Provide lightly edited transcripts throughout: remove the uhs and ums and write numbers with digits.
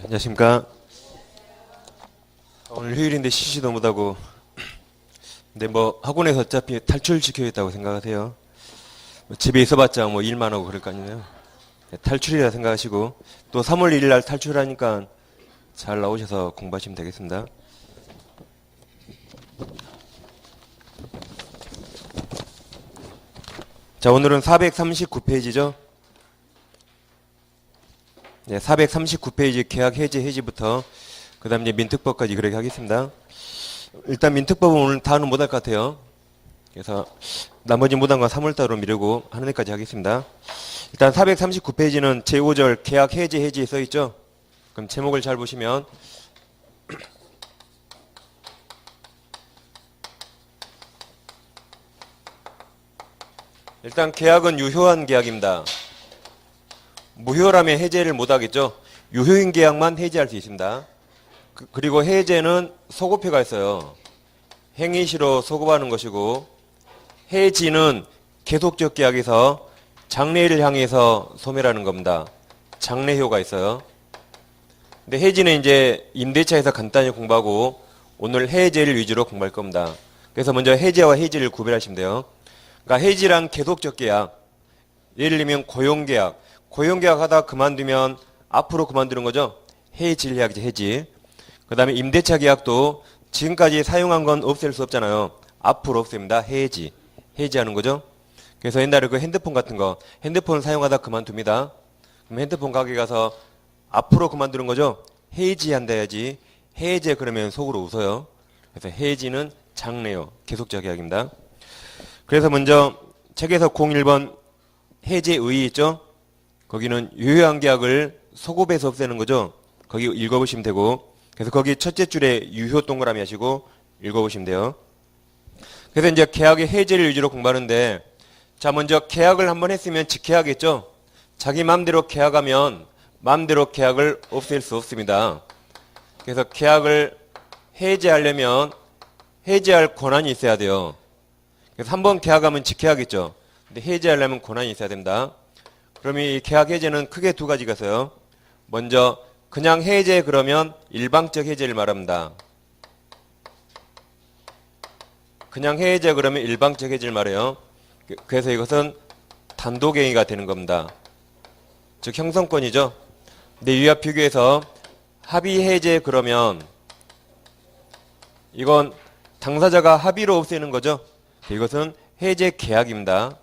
안녕하십니까. 오늘 휴일인데 쉬지도 못하고, 근데 뭐 학원에서 어차피 탈출시켜야겠다고 생각하세요. 뭐 집에 있어봤자 뭐 일만 하고 그럴 거 아니에요. 탈출이라 생각하시고, 또 3월 1일 날 탈출하니까 잘 나오셔서 공부하시면 되겠습니다. 자, 오늘은 439페이지죠. 네, 439페이지 계약 해지 해지부터 그 다음 이제 민특법까지 그렇게 하겠습니다. 일단 민특법은 오늘 다는 못할 것 같아요. 그래서 나머지 못한 건 3월달로 미루고 하는 데까지 하겠습니다. 일단 439페이지는 제5절 계약 해지 해지에 써있죠. 그럼 제목을 잘 보시면 일단 계약은 유효한 계약입니다. 무효라면 해제를 못하겠죠. 유효인 계약만 해제할 수 있습니다. 그리고 해제는 소급표가 있어요. 행위시로 소급하는 것이고, 해지는 계속적 계약에서 장래를 향해서 소멸하는 겁니다. 장래효가 있어요. 근데 해지는 이제 임대차에서 간단히 공부하고 오늘 해제를 위주로 공부할 겁니다. 그래서 먼저 해제와 해지를 구별하시면 돼요. 그러니까 해지란 계속적 계약. 예를 들면 고용계약. 고용계약 하다 그만두면 앞으로 그만두는 거죠. 해지를 해야지, 해지. 그 다음에 임대차 계약도 지금까지 사용한 건 없앨 수 없잖아요. 앞으로 없앱니다. 해지. 해지하는 거죠. 그래서 옛날에 그 핸드폰 같은 거, 핸드폰 사용하다 그만둡니다. 그럼 핸드폰 가게 가서 앞으로 그만두는 거죠. 해지한다 해야지. 해제 그러면 속으로 웃어요. 그래서 해지는 장래요. 계속적 계약입니다. 그래서 먼저 책에서 01번 해제의 있죠. 거기는 유효한 계약을 소급해서 없애는 거죠. 거기 읽어보시면 되고, 그래서 거기 첫째 줄에 유효 동그라미 하시고 읽어보시면 돼요. 그래서 이제 계약의 해제를 위주로 공부하는데, 자, 먼저 계약을 한번 했으면 직계약이겠죠. 자기 마음대로 계약하면 마음대로 계약을 없앨 수 없습니다. 그래서 계약을 해제하려면 해제할 권한이 있어야 돼요. 그래서 한번 계약하면 직계약이죠. 근데 해제하려면 권한이 있어야 됩니다. 그러면 이 계약 해제는 크게 두 가지가 있어요. 먼저 그냥 해제 그러면 일방적 해제를 말합니다. 그냥 해제 그러면 일방적 해제를 말해요. 그래서 이것은 단독행위가 되는 겁니다. 즉 형성권이죠. 근데 위와 비교해서 합의 해제 그러면 이건 당사자가 합의로 없애는 거죠. 이것은 해제 계약입니다.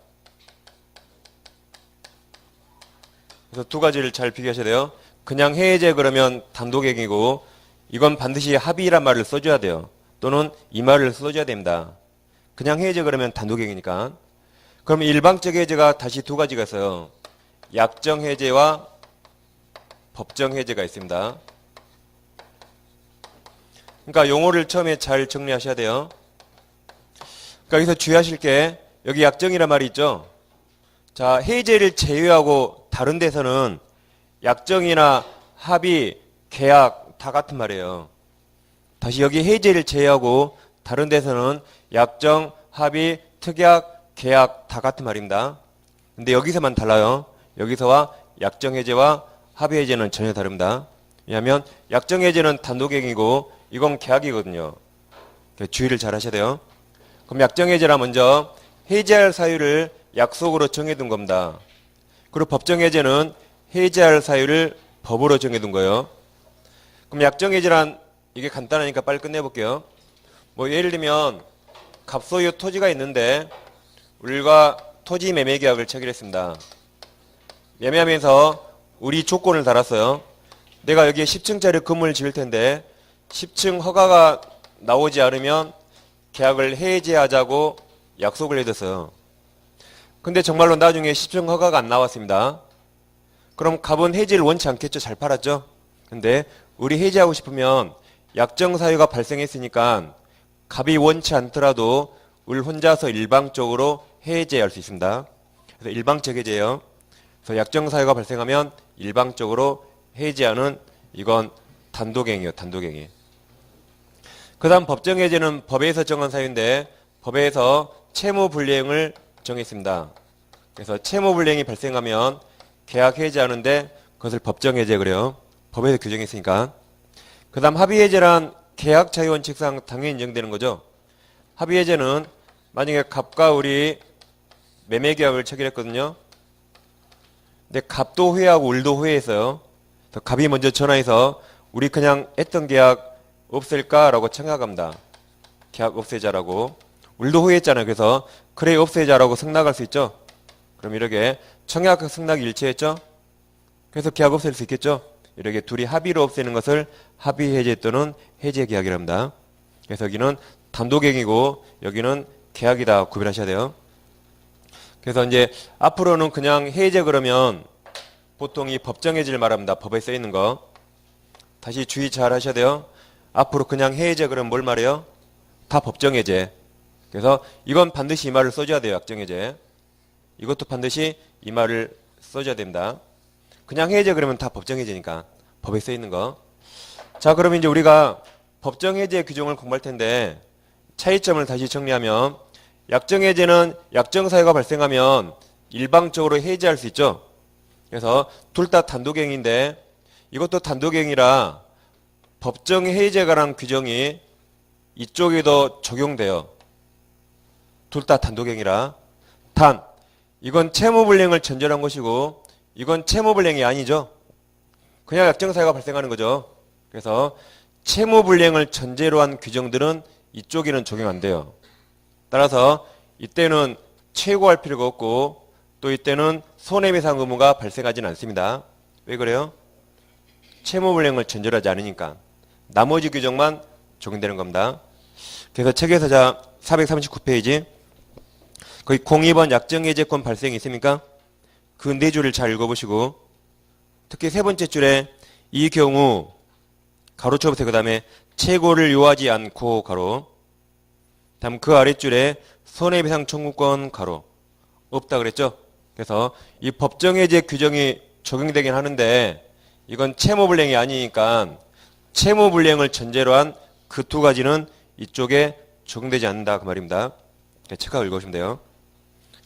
그래서 두 가지를 잘 비교하셔야 돼요. 그냥 해제 그러면 단독행위고 이건 반드시 합의란 말을 써줘야 돼요. 또는 이 말을 써줘야 됩니다. 그냥 해제 그러면 단독행위니까. 그럼 일방적 해제가 다시 두 가지가 있어요. 약정 해제와 법정 해제가 있습니다. 그러니까 용어를 처음에 잘 정리하셔야 돼요. 그러니까 여기서 주의하실 게 여기 약정이란 말이 있죠. 자, 해제를 제외하고 다른 데서는 약정이나 합의, 계약 다 같은 말이에요. 다시 여기 해제를 제외하고 다른 데서는 약정, 합의, 특약, 계약 다 같은 말입니다. 근데 여기서만 달라요. 여기서와 약정 해제와 합의 해제는 전혀 다릅니다. 왜냐하면 약정 해제는 단독행위고 이건 계약이거든요. 주의를 잘 하셔야 돼요. 그럼 약정 해제라 먼저 해제할 사유를 약속으로 정해둔 겁니다. 그리고 법정 해제는 해제할 사유를 법으로 정해둔 거예요. 그럼 약정 해제란 이게 간단하니까 빨리 끝내볼게요. 뭐 예를 들면 갑소유 토지가 있는데 우리가 토지 매매 계약을 체결했습니다. 매매하면서 우리 조건을 달았어요. 내가 여기에 10층짜리 건물을 지을 텐데 10층 허가가 나오지 않으면 계약을 해제하자고 약속을 해뒀어요. 근데 정말로 나중에 10층 허가가 안 나왔습니다. 그럼 갑은 해지를 원치 않겠죠. 잘 팔았죠. 근데 우리 해지하고 싶으면 약정 사유가 발생했으니까 갑이 원치 않더라도 우리 혼자서 일방적으로 해제할 수 있습니다. 그래서 일방적 해제예요. 그래서 약정 사유가 발생하면 일방적으로 해제하는 이건 단독행위예요. 단독행위. 그 다음 법정 해제는 법에서 정한 사유인데 법에서 채무 불이행을 정했습니다. 그래서 채무 불이행이 발생하면 계약 해제하는데 그것을 법정 해제 그래요. 법에서 규정이 있으니까. 그 다음 합의해제란 계약 자유 원칙상 당연히 인정되는 거죠. 합의해제는 만약에 갑과 을이 매매 계약을 체결했거든요. 근데 갑도 회하고 을도 회했어요. 그래서 갑이 먼저 전화해서 우리 그냥 했던 계약 없앨까라고 청약합니다. 계약 없애자라고. 을도 회했잖아요. 그래서 그래 없애자라고 승낙할 수 있죠. 그럼 이렇게 청약과 승낙이 일치했죠. 그래서 계약 없앨 수 있겠죠. 이렇게 둘이 합의로 없애는 것을 합의 해제 또는 해제 계약이라 합니다. 그래서 여기는 단독행위고 여기는 계약이다 구별하셔야 돼요. 그래서 이제 앞으로는 그냥 해제 그러면 보통 이 법정 해제를 말합니다. 법에 써 있는 거. 다시 주의 잘 하셔야 돼요. 앞으로 그냥 해제 그러면 뭘 말해요? 다 법정 해제. 그래서 이건 반드시 이 말을 써줘야 돼요. 약정 해제. 이것도 반드시 이 말을 써줘야 됩니다. 그냥 해제 그러면 다 법정 해제니까 법에 써 있는 거. 자, 그러면 이제 우리가 법정 해제 규정을 공부할 텐데 차이점을 다시 정리하면 약정 해제는 약정 사유가 발생하면 일방적으로 해제할 수 있죠. 그래서 둘 다 단독행위인데 이것도 단독행위라 법정 해제에 관한 규정이 이쪽에도 적용돼요. 둘 다 단독행위라. 단 이건 채무불이행을 전제로 한 것이고 이건 채무불이행이 아니죠. 그냥 약정 사유가 발생하는 거죠. 그래서 채무불이행을 전제로 한 규정들은 이쪽에는 적용 안 돼요. 따라서 이때는 최고할 필요가 없고 또 이때는 손해배상 의무가 발생하지는 않습니다. 왜 그래요? 채무불이행을 전제로 하지 않으니까. 나머지 규정만 적용되는 겁니다. 그래서 책에서 자 439페이지 거기 02번 약정해제권 발생이 있습니까? 그 네 줄을 잘 읽어보시고 특히 세 번째 줄에 이 경우 가로 쳐보세요. 그 다음에 최고를 요하지 않고 가로. 다음 그 아랫줄에 손해배상 청구권 가로. 없다 그랬죠? 그래서 이 법정해제 규정이 적용되긴 하는데 이건 채무불이행이 아니니까 채무불이행을 전제로 한 그 두 가지는 이쪽에 적용되지 않는다 그 말입니다. 책하고 읽으시면 돼요.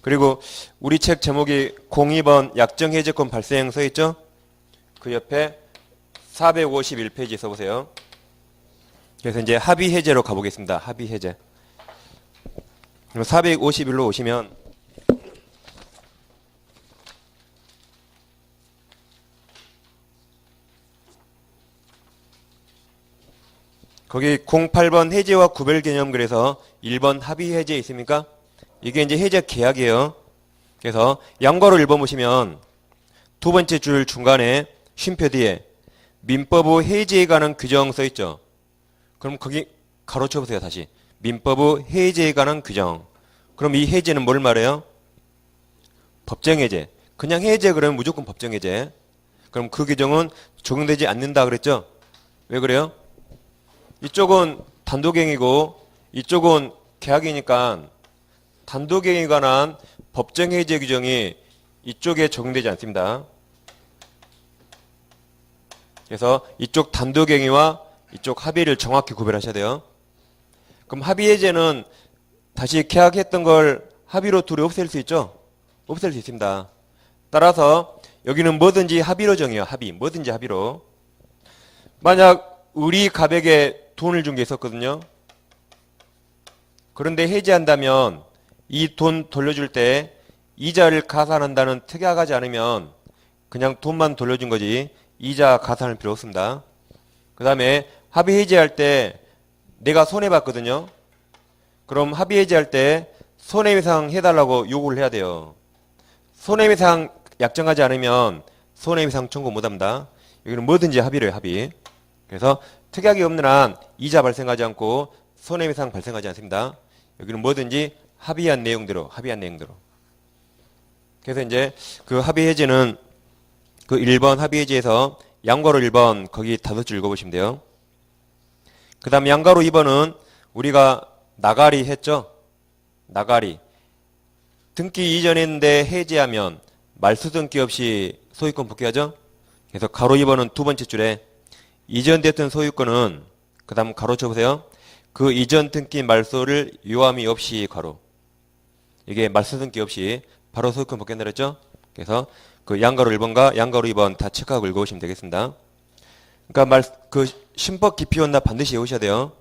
그리고 우리 책 제목이 02번 약정해제권 발생 써 있죠? 그 옆에 451페이지 써보세요. 그래서 이제 합의해제로 가보겠습니다. 합의해제. 451로 오시면 거기 08번 해제와 구별 개념 그래서 1번 합의해제 있습니까? 이게 이제 해제 계약이에요. 그래서 양괄호 1번 보시면 두 번째 줄 중간에 쉼표 뒤에 민법의 해제에 관한 규정 써 있죠. 그럼 거기 가로쳐 보세요. 다시 민법의 해제에 관한 규정. 그럼 이 해제는 뭘 말해요? 법정해제. 그냥 해제 그러면 무조건 법정해제. 그럼 그 규정은 적용되지 않는다 그랬죠? 왜 그래요? 이쪽은 단독행위고 이쪽은 계약이니까 단독행위에 관한 법정해제 규정이 이쪽에 적용되지 않습니다. 그래서 이쪽 단독행위와 이쪽 합의를 정확히 구별하셔야 돼요. 그럼 합의해제는 다시 계약했던 걸 합의로 둘이 없앨 수 있죠? 없앨 수 있습니다. 따라서 여기는 뭐든지 합의로 정해요. 합의. 뭐든지 합의로. 만약 우리 갑에게 돈을 준 게 있었거든요. 그런데 해지한다면 이 돈 돌려줄 때 이자를 가산한다는 특약하지 않으면 그냥 돈만 돌려준 거지 이자 가산할 필요 없습니다. 그 다음에 합의 해지할 때 내가 손해봤거든요. 그럼 합의 해지할 때 손해배상 해달라고 요구를 해야 돼요. 손해배상 약정하지 않으면 손해배상 청구 못합니다. 여기는 뭐든지 합의를 해요. 합의. 그래서 특약이 없는 한 이자 발생하지 않고 손해배상 발생하지 않습니다. 여기는 뭐든지 합의한 내용대로. 그래서 이제 그 합의 해지는 그 1번 합의 해지에서 양괄호 1번 거기 5줄 읽어보시면 돼요. 그 다음 양괄호 2번은 우리가 나가리 했죠? 나가리. 등기 이전했는데 해지하면 말소 등기 없이 소유권 복귀하죠? 그래서 가로 2번은 두 번째 줄에 이전됐던 소유권은 그 다음 가로 쳐보세요. 그 이전 등기 말소를 유함이 없이 가로. 이게 말소 등기 없이 바로 소유권 복귀한다 그랬죠? 그래서 그 양가로 1번과 양가로 2번 다 체크하고 읽어오시면 되겠습니다. 그러니까 그 신법 기피 혼납 반드시 외우셔야 돼요.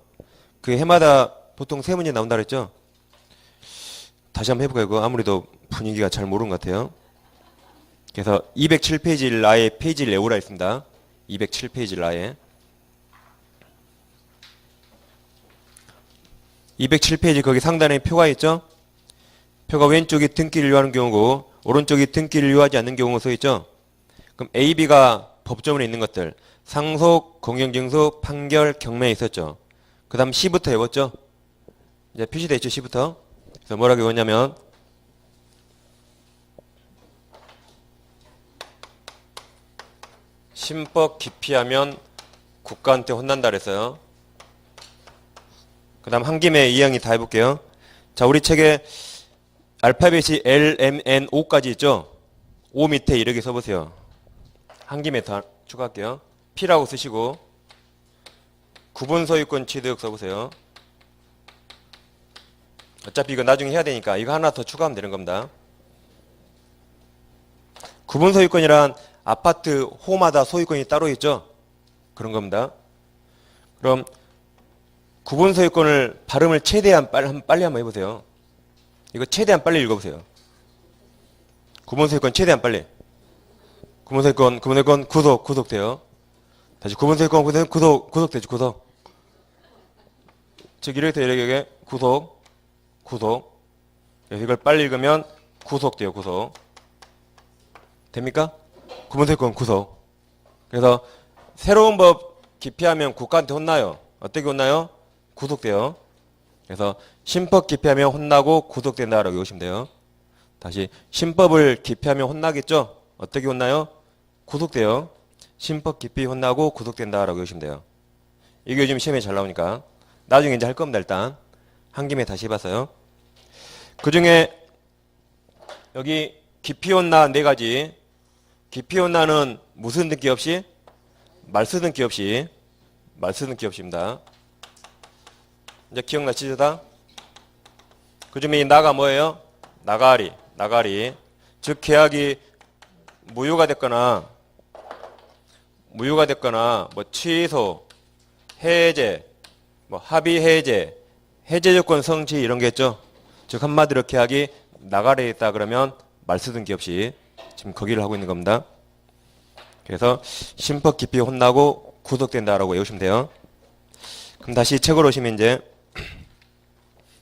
그 해마다 보통 세 문제 나온다 그랬죠? 다시 한번 해볼까요? 이거 아무래도 분위기가 잘 모르는 것 같아요. 그래서 207페이지 아예 페이지를 외우라 했습니다. 207페이지 아예. 207페이지 거기 상단에 표가 있죠? 표가 왼쪽이 등기를 유하는 경우고 오른쪽이 등기를 유하지 않는 경우가 써 있죠? 그럼 A, B가 법조문에 있는 것들 상속, 공영증서, 판결, 경매에 있었죠. 그 다음 C부터 외웠죠? 이제 표시되어 있죠, C부터. 그래서 뭐라고 외웠냐면 신법 기피하면 국가한테 혼난다 그랬어요. 그 다음 한 김에 이항이 다 해볼게요. 자, 우리 책에 알파벳이 L, M, N, O까지 있죠? O 밑에 이렇게 써보세요. 한 김에 다 추가할게요. P라고 쓰시고 구분 소유권 취득 써보세요. 어차피 이거 나중에 해야 되니까 이거 하나 더 추가하면 되는 겁니다. 구분 소유권이란 아파트 호마다 소유권이 따로 있죠? 그런 겁니다. 그럼 구분 소유권을 발음을 최대한 빨리 한번 해보세요. 이거 최대한 빨리 읽어보세요. 구분 소유권 최대한 빨리. 구분 소유권 구속돼요. 다시 구분 소유권 구속되죠. 구속. 즉 이렇게 이렇게 구속. 이걸 빨리 읽으면 구속돼요. 구속. 됩니까? 구분 소유권 구속. 그래서 새로운 법 기피하면 국가한테 혼나요. 어떻게 혼나요? 구속돼요. 그래서 신법 기피하면 혼나고 구속된다라고 외우시면 돼요. 다시 신법을 기피하면 혼나겠죠? 어떻게 혼나요? 구속돼요. 신법 기피 혼나고 구속된다라고 외우시면 돼요. 이게 요즘 시험에 잘 나오니까 나중에 이제 할 겁니다. 일단 한 김에 다시 해봤어요. 그 중에 여기 기피 혼나 네 가지. 기피 혼나는 무슨 등기 없이? 말소 등기 없이. 말소 등기 없이입니다. 이제 기억나시죠 다? 그 중에 이 나가 뭐예요? 나가리. 즉 계약이 무효가 됐거나 뭐 취소, 해제, 뭐 합의 해제, 해제 조건 성취 이런 게 있죠. 즉 한마디로 계약이 나가리에 있다 그러면 말소 등기 없이 지금 거기를 하고 있는 겁니다. 그래서 신법 기피 혼나고 구속된다라고 외우시면 돼요. 그럼 다시 책으로 오시면 이제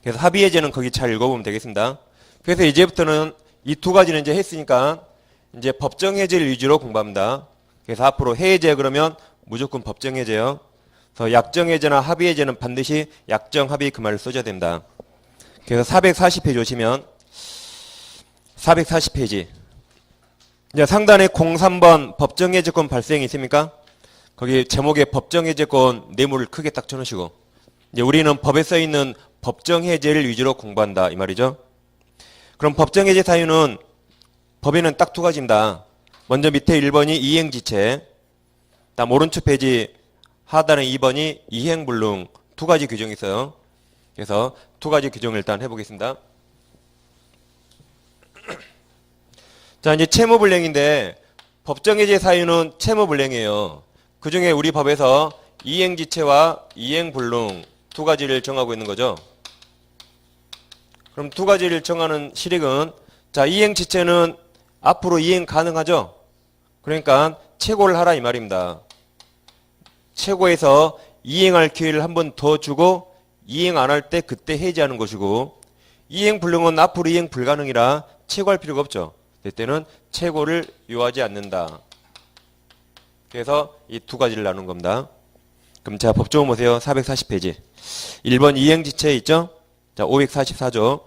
그래서 합의 해제는 거기 잘 읽어보면 되겠습니다. 그래서 이제부터는 이 두 가지는 이제 했으니까 이제 법정 해제를 위주로 공부합니다. 그래서 앞으로 해제 그러면 무조건 법정 해제요. 그래서 약정 해제나 합의 해제는 반드시 약정 합의 그 말을 써줘야 됩니다. 그래서 440페이지 오시면 440페이지 이제 상단에 03번 법정 해제권 발생이 있습니까? 거기 제목에 법정 해제권 내물을 크게 딱 쳐놓으시고 이제 우리는 법에 써 있는 법정 해제를 위주로 공부한다 이 말이죠. 그럼 법정 해제 사유는 법에는 딱 두 가지입니다. 먼저 밑에 1번이 이행지체, 다음 오른쪽 페이지 하단에 2번이 이행불능 두 가지 규정이 있어요. 그래서 두 가지 규정을 일단 해보겠습니다. 자 이제 채무불량인데 법정 해제 사유는 채무불량이에요. 그 중에 우리 법에서 이행지체와 이행불능 두 가지를 정하고 있는 거죠. 그럼 두 가지를 정하는 실익은 자 이행지체는 앞으로 이행 가능하죠. 그러니까 최고를 하라 이 말입니다. 최고에서 이행할 기회를 한 번 더 주고 이행 안 할 때 그때 해지하는 것이고 이행불능은 앞으로 이행 불가능이라 최고할 필요가 없죠. 그때는 최고를 요하지 않는다. 그래서 이 두 가지를 나눈 겁니다. 그럼 자 법조문 보세요. 440페이지 1번 이행지체 있죠. 자 544조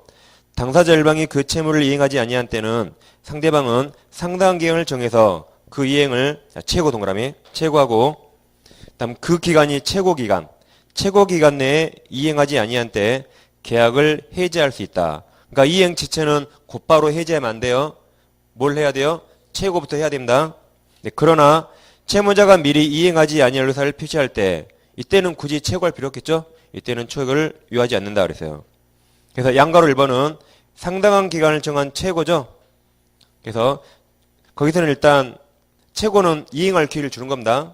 당사자 일방이 그 채무를 이행하지 아니한 때는 상대방은 상당한 기간을 정해서 그 이행을 최고 동그라미 최고하고 다음 그 기간이 최고 기간 내에 이행하지 아니한 때 계약을 해지할 수 있다. 그러니까 이행 지체는 곧바로 해지하면 안 돼요. 뭘 해야 돼요? 최고부터 해야 됩니다. 네, 그러나 채무자가 미리 이행하지 아니할 의사를 표시할 때 이때는 굳이 최고할 필요 없겠죠? 이때는 최고를 요하지 않는다 그랬어요. 그래서 양가로 1번은 상당한 기간을 정한 최고죠. 그래서 거기서는 일단 최고는 이행할 기회를 주는 겁니다.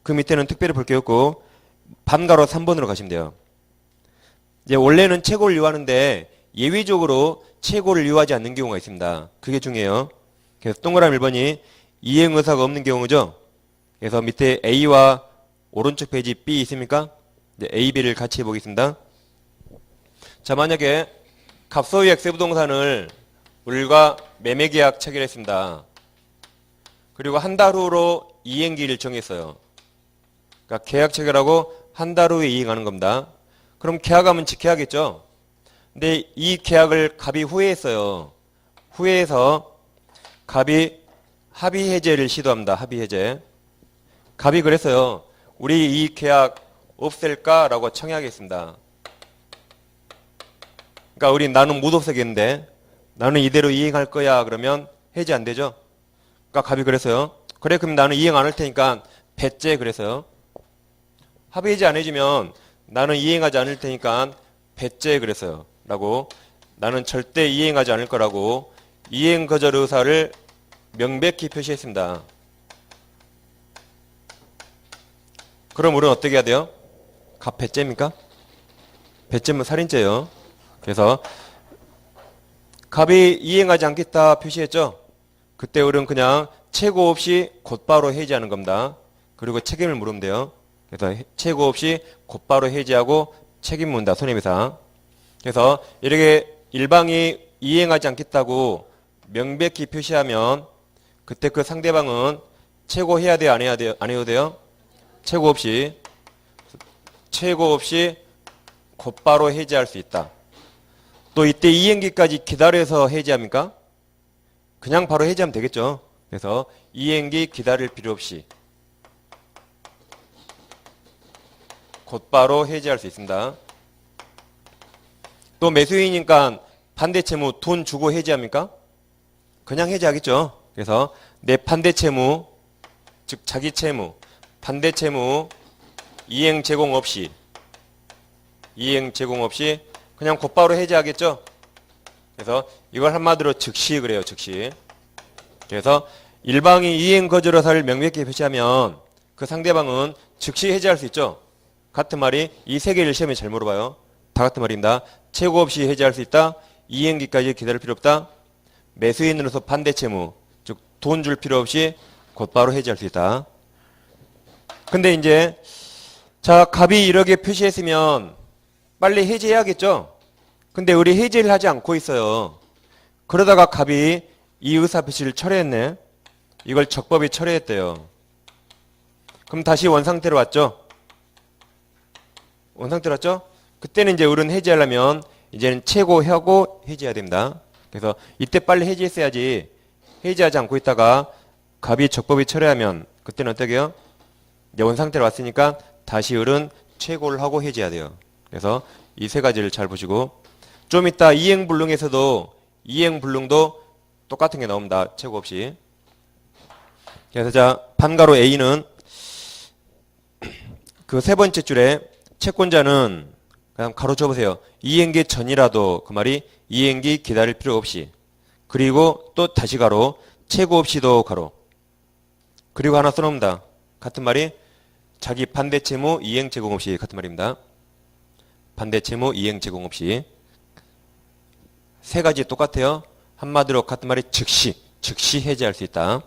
그 밑에는 특별히 볼 게 없고 반가로 3번으로 가시면 돼요. 이제 원래는 최고를 유하는데 예외적으로 최고를 유하지 않는 경우가 있습니다. 그게 중요해요. 그래서 동그라미 1번이 이행 의사가 없는 경우죠. 그래서 밑에 A와 오른쪽 페이지 B 있습니까? 이제 A, B를 같이 해보겠습니다. 자, 만약에 갑소유 X 부동산을 우리가 매매계약 체결했습니다. 그리고 한 달 후로 이행기를 정했어요. 그러니까 계약 체결하고 한 달 후에 이행하는 겁니다. 그럼 계약하면 지켜야겠죠? 근데 이 계약을 갑이 후회했어요. 후회해서 갑이 합의 해제를 시도합니다. 합의 해제. 갑이 그랬어요. 우리 이 계약 없앨까라고 청약했습니다. 그러니까 우리 나는 못 없애겠는데 나는 이대로 이행할 거야 그러면 해제 안 되죠? 그러니까 갑이 그랬어요. 그래 그럼 나는 이행 안 할 테니까 배째 그랬어요. 합의 해제 안 해주면 나는 이행하지 않을 테니까 배째 그랬어요. 라고 나는 절대 이행하지 않을 거라고 이행 거절 의사를 명백히 표시했습니다. 그럼 우리는 어떻게 해야 돼요? 갑 배째입니까? 배째면 살인죄예요. 그래서 갑이 이행하지 않겠다 표시했죠. 그때 우리는 그냥 최고 없이 곧바로 해지하는 겁니다. 그리고 책임을 물으면 돼요. 그래서 최고 없이 곧바로 해지하고 책임 묻는다. 손해배상. 그래서 이렇게 일방이 이행하지 않겠다고 명백히 표시하면 그때 그 상대방은 최고 해야 돼요? 안 해야 돼요? 안 해도 돼요? 최고 없이 곧바로 해지할 수 있다. 또 이때 이행기까지 기다려서 해지합니까? 그냥 바로 해지하면 되겠죠. 그래서 이행기 기다릴 필요 없이 곧바로 해지할 수 있습니다. 또 매수인이니까 반대 채무 돈 주고 해지합니까? 그냥 해지하겠죠. 그래서 내 반대 채무, 즉 자기 채무, 반대 채무 이행 제공 없이 그냥 곧바로 해지하겠죠. 그래서 이걸 한마디로 즉시 그래요. 즉시. 그래서 일방이 이행 거절 의사를 명백히 표시하면 그 상대방은 즉시 해지할 수 있죠. 같은 말이 이 세 개를 시험에 잘 물어봐요. 다 같은 말입니다. 최고 없이 해지할 수 있다. 이행기까지 기다릴 필요 없다. 매수인으로서 반대 채무, 즉 돈 줄 필요 없이 곧바로 해지할 수 있다. 근데 이제 자 갑이 이렇게 표시했으면 빨리 해지해야겠죠. 근데 우리 해지를 하지 않고 있어요. 그러다가 갑이 이 의사표시를 철회했네. 이걸 적법히 철회했대요. 그럼 다시 원상태로 왔죠. 원상태로 왔죠. 그때는 이제 우리는 해지하려면 이제는 최고하고 해지해야 됩니다. 그래서 이때 빨리 해지했어야지. 해지하지 않고 있다가 갑이 적법히 철회하면 그때는 어떻게 해요? 이제 원상태로 왔으니까 다시 을은 최고를 하고 해지해야 돼요. 그래서 이 세 가지를 잘 보시고 좀 이따 이행불능에서도 이행불능도 똑같은 게 나옵니다. 최고 없이. 그래서 자 반가로 A는 그 세 번째 줄에 채권자는 그냥 가로 쳐보세요. 이행기 전이라도 그 말이 이행기 기다릴 필요 없이 그리고 또 다시 가로 최고 없이도 가로 그리고 하나 써놓습니다. 같은 말이 자기 반대 채무 이행 제공 없이 같은 말입니다. 반대 채무 이행 제공 없이 세 가지 똑같아요. 한마디로 같은 말이 즉시 해지할 수 있다.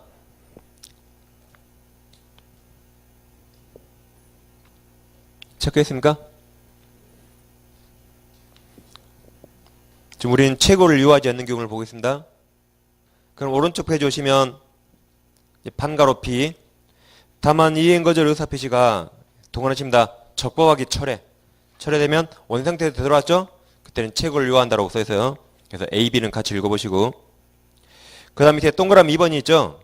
체크했습니까? 지금 우리는 최고를 유하지 않는 경우를 보겠습니다. 그럼 오른쪽 페이지 오시면 반가로 P 다만 이행거절 의사표시가 동원하십니다. 적법하기 철회되면 원상태로 되돌아왔죠? 그때는 최고를 유하한다라고 써있어요. 그래서 A, B는 같이 읽어보시고 그 다음 밑에 동그라미 2번이 있죠?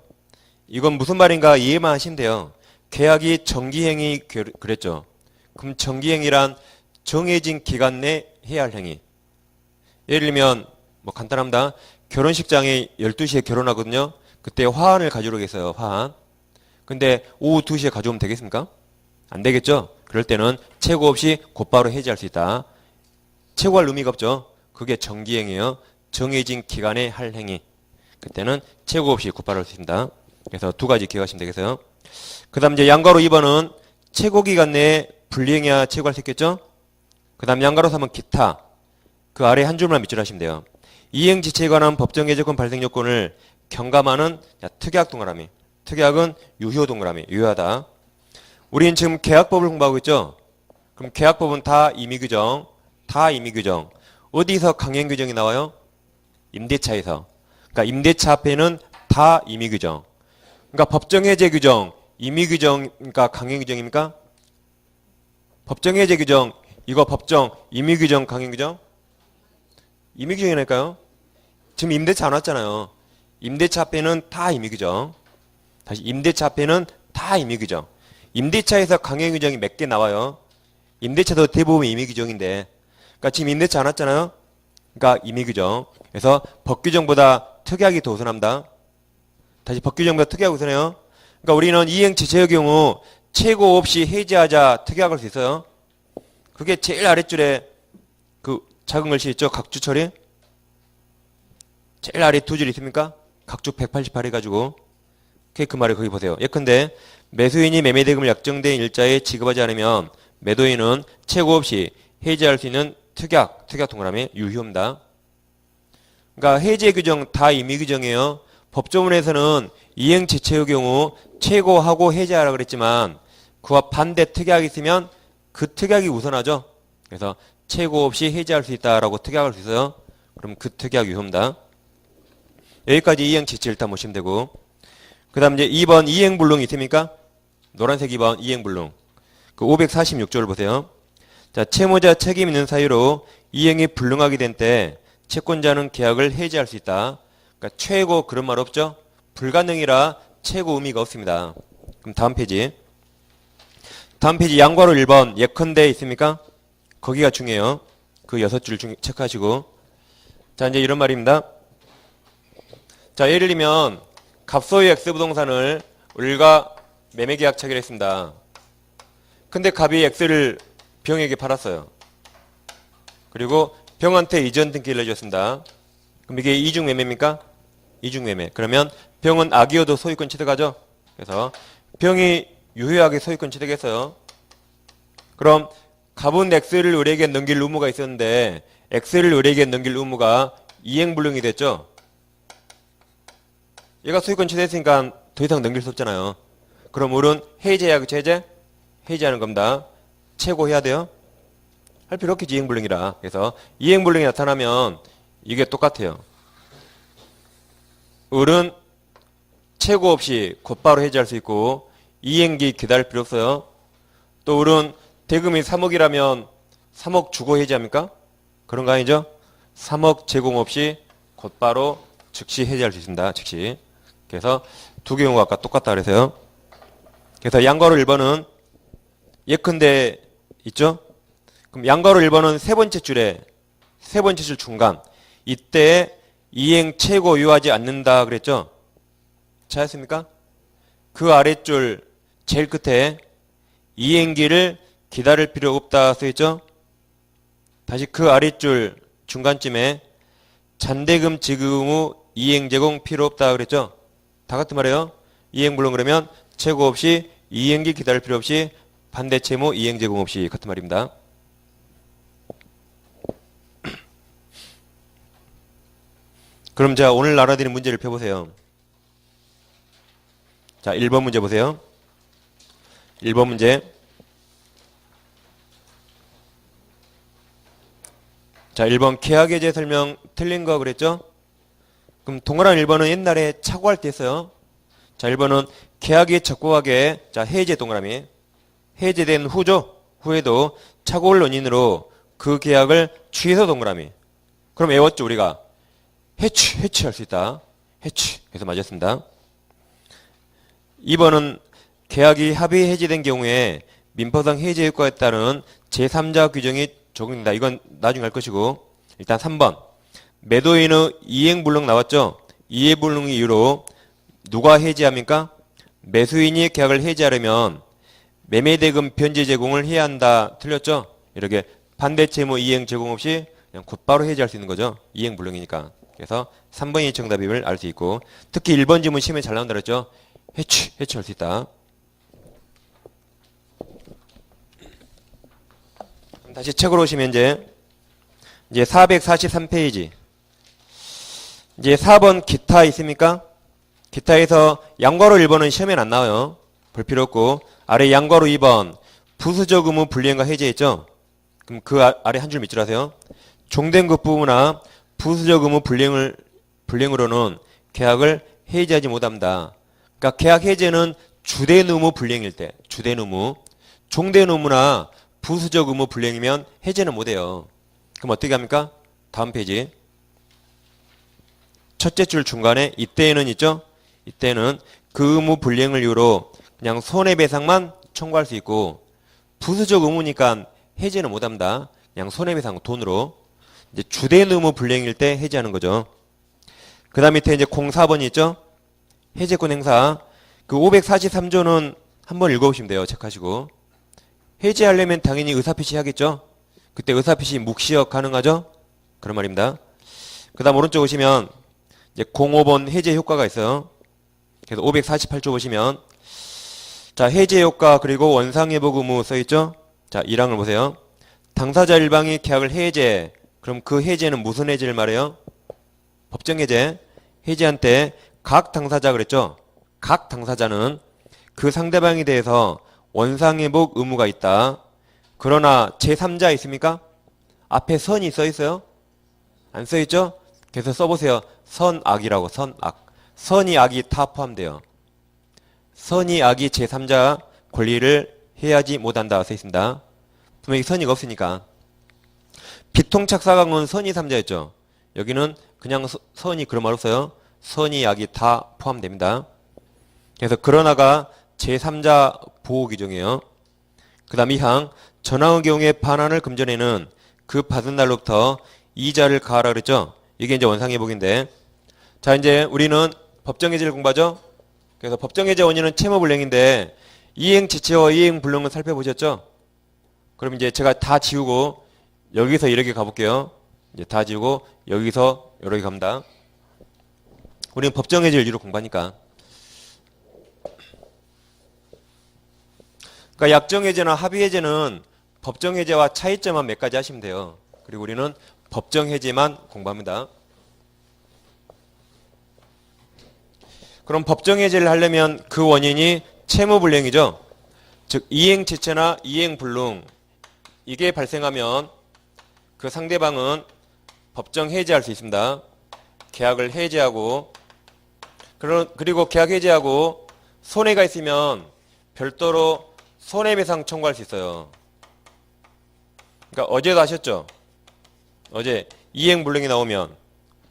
이건 무슨 말인가 이해만 하시면 돼요. 계약이 정기행위 그랬죠. 그럼 정기행위란 정해진 기간 내 해야 할 행위. 예를 들면 뭐 간단합니다. 결혼식장에 12시에 결혼하거든요. 그때 화환을 가지러 오겠어요. 화환. 근데 오후 2시에 가져오면 되겠습니까? 안 되겠죠? 그럴 때는 최고 없이 곧바로 해지할 수 있다. 최고할 의미가 없죠. 그게 정기행위예요. 정해진 기간에 할 행위. 그때는 최고 없이 곧바로 할 수 있습니다. 그래서 두 가지 기억하시면 되겠어요. 그 다음 이제 양가로 2번은 최고기간 내에 불이행해야 최고할 수 있겠죠? 그 다음 양가로 삼은 기타. 그 아래 한 줄만 밑줄 하시면 돼요. 이행 지체에 관한 법정 해제권 발생 요건을 경감하는 특약 동그라미. 특약은 유효 동그라미. 유효하다. 우리는 지금 계약법을 공부하고 있죠? 그럼 계약법은 다 임의규정. 다 임의규정. 어디서 강행규정이 나와요? 임대차에서. 그러니까 임대차 앞에는 다 임의규정. 그러니까 법정해제 규정, 임의규정입니까? 강행규정입니까? 법정해제 규정, 이거 법정, 임의규정, 강행규정? 임의규정이라니까요. 지금 임대차 안 왔잖아요. 임대차 앞에는 다 임의규정. 다시 임대차 앞에는 다 임의규정. 임대차에서 강행규정이 몇 개 나와요. 임대차도 대부분 임의규정인데, 그러니까 지금 임대차 안 왔잖아요. 그러니까 임의규정. 그래서 법규정보다 특약이 더 우선합니다. 다시 법규정보다 특약이 우선해요. 그러니까 우리는 이행 지체의 경우 최고 없이 해제하자 특약할 수 있어요. 그게 제일 아랫줄에 그 작은 글씨 있죠? 각주 처리. 제일 아래 두 줄 있습니까? 각주 188 해가지고. 그 말을 거기 보세요. 예컨대 매수인이 매매대금을 약정된 일자에 지급하지 않으면 매도인은 최고 없이 해제할 수 있는 특약 동그라미 유효입니다. 그러니까 해제 규정 다 임의 규정이에요. 법조문에서는 이행 지체의 경우 최고하고 해제하라 그랬지만 그와 반대 특약이 있으면 그 특약이 우선하죠. 그래서 최고 없이 해제할 수 있다라고 특약할 수 있어요. 그럼 그 특약 유효입니다. 여기까지 이행 지체 일단 보시면 되고, 그 다음 이제 2번 이행불능 있습니까? 노란색 2번 이행불능. 그 546조를 보세요. 자, 채무자 책임 있는 사유로 이행이 불능하게 된 때 채권자는 계약을 해지할 수 있다. 그러니까 최고 그런 말 없죠? 불가능이라 최고 의미가 없습니다. 그럼 다음 페이지. 다음 페이지 양괄호 1번 예컨대 있습니까? 거기가 중요해요. 그 6줄 체크하시고. 자, 이제 이런 말입니다. 자, 예를 들면 갑소유 X부동산을 우리가 매매계약 체결했습니다. 근데 갑이 X를 병에게 팔았어요. 그리고 병한테 이전 등기를 해줬습니다. 그럼 이게 이중매매입니까? 이중매매. 그러면 병은 악이어도 소유권 취득하죠? 그래서 병이 유효하게 소유권 취득했어요. 그럼 갑은 X를 을에게 넘길 의무가 있었는데 X를 을에게 넘길 의무가 이행불능이 됐죠? 얘가 소유권 취득했으니까 더 이상 넘길 수 없잖아요. 그럼 을은 해제해야 그치 해제? 해제하는 겁니다. 최고해야 돼요? 할 필요 없겠지 이행불능이라. 그래서 이행불능이 나타나면 이게 똑같아요. 을은 최고 없이 곧바로 해제할 수 있고 이행기 기다릴 필요 없어요. 또 을은 대금이 3억이라면 3억 주고 해제합니까? 그런 거 아니죠? 3억 제공 없이 곧바로 즉시 해제할 수 있습니다. 즉시. 그래서 두 경우가 아까 똑같다 그래서요. 그래서 양괄호 1번은 예컨대 있죠? 그럼 양괄호 1번은 세 번째 줄 중간. 이때 이행 최고 유효하지 않는다 그랬죠? 찾았습니까? 그 아랫줄 제일 끝에 이행기를 기다릴 필요 없다 써있죠? 다시 그 아랫줄 중간쯤에 잔대금 지급 후 이행 제공 필요 없다 그랬죠? 다 같은 말이에요. 이행불능 그러면 최고 없이 이행기 기다릴 필요 없이 반대 채무 이행 제공 없이 같은 말입니다. 그럼 제가 오늘 알아드린 문제를 펴보세요. 자, 1번 문제 보세요. 1번 문제. 자, 1번 계약해제 설명 틀린 거 그랬죠? 그럼 동그란 1번은 옛날에 착오할 때 했어요. 자, 1번은 계약이 적법하게, 자, 해제 동그라미. 해제된 후죠? 후에도 착오를 원인으로 그 계약을 취소 동그라미. 그럼 외웠죠, 우리가? 해취할 수 있다. 해취. 그래서 맞았습니다. 2번은 계약이 합의 해지된 경우에 민법상 해제 효과에 따른 제3자 규정이 적용된다. 이건 나중에 할 것이고, 일단 3번. 매도인의 이행불능 나왔죠? 이행불능 이유로 누가 해지합니까? 매수인이 계약을 해지하려면 매매대금 변제 제공을 해야 한다. 틀렸죠? 이렇게 반대 채무 이행 제공 없이 그냥 곧바로 해지할 수 있는 거죠. 이행불능이니까. 그래서 3번이 정답임을 알 수 있고, 특히 1번 지문 시험에 잘 나온다 그랬죠? 해취할 수 있다. 다시 책으로 오시면 이제 443페이지. 이제 4번 기타 있습니까? 기타에서 양괄호 1번은 시험에 안 나와요. 볼 필요 없고, 아래 양괄호 2번, 부수적 의무 불이행과 해제 있죠? 그럼 그 아래 한 줄 밑줄 하세요. 종된 것 부분이나 부수적 의무 불이행으로는 계약을 해지하지 못합니다. 그러니까 계약 해제는 주된 의무 불이행일 때, 주된 의무, 종된 의무나 부수적 의무 불이행이면 해제는 못해요. 그럼 어떻게 합니까? 다음 페이지. 첫째 줄 중간에 이때에는 있죠? 이때는 그 의무 불이행을 이유로 그냥 손해배상만 청구할 수 있고, 부수적 의무니까 해제는 못합니다. 그냥 손해배상 돈으로. 이제 주된 의무 불이행일 때 해제하는 거죠. 그 다음 밑에 이제 04번이 있죠? 해제권 행사. 그 543조는 한번 읽어보시면 돼요. 체크하시고. 해제하려면 당연히 의사표시 해야겠죠? 그때 의사표시 묵시역 가능하죠? 그런 말입니다. 그 다음 오른쪽 오시면 이제 05번 해제 효과가 있어요. 그래서 548조 보시면 자, 해제 효과 그리고 원상회복 의무 써있죠? 자, 1항을 보세요. 당사자 일방이 계약을 해제. 그럼 그 해제는 무슨 해제를 말해요? 법정 해제. 해제한 때 각 당사자 그랬죠? 각 당사자는 그 상대방에 대해서 원상회복 의무가 있다. 그러나 제3자 있습니까? 앞에 선이 써있어요? 안 써있죠? 그래서 써보세요. 선악이라고. 선악. 선이 악이 다 포함돼요. 선이 악이 제3자 권리를 해야지 못한다 써있습니다. 분명히 선이가 없으니까. 비통착사강은 선이 3자였죠. 여기는 그냥 선이 그런 말 없어요. 선이 악이 다 포함됩니다. 그래서 그러나가 제3자 보호 규정이에요. 그 다음 2항 전항의 경우에 반환을 금전에는 그 받은 날로부터 이자를 가하라 그랬죠. 이게 이제 원상회복인데, 자 이제 우리는 법정해제를 공부하죠. 그래서 법정해제 원인은 채무불능인데 이행지체와 이행불능을 살펴보셨죠. 그럼 이제 제가 다 지우고 여기서 이렇게 가볼게요. 이제 다 지우고 여기서 이렇게 갑니다. 우리는 법정해제를 위로 공부하니까. 그러니까 약정해제나 합의해제는 법정해제와 차이점만 몇 가지 하시면 돼요. 그리고 우리는 법정해제만 공부합니다. 그럼 법정해제를 하려면 그 원인이 채무불능이죠. 즉 이행지체나 이행불능 이게 발생하면 그 상대방은 법정 해제할 수 있습니다. 계약을 해제하고 그리고 계약 해제하고 손해가 있으면 별도로 손해배상 청구할 수 있어요. 그러니까 어제도 하셨죠? 어제 이행불능이 나오면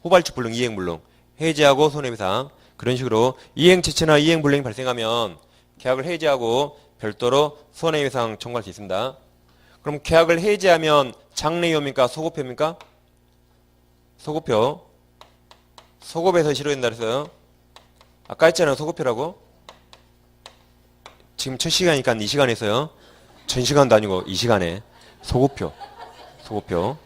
후발축 불능, 이행불능 해제하고 손해배상 그런 식으로 이행지체나 이행불능이 발생하면 계약을 해제하고 별도로 손해배상 청구할 수 있습니다. 그럼 계약을 해제하면 장래효입니까? 소급효입니까? 소급효. 소급해서 실효된다 그랬어요. 아까 했잖아요. 소급효라고. 지금 첫 시간이니까 이 시간에 했어요. 전 시간도 아니고 이 시간에. 소급효. 소급효.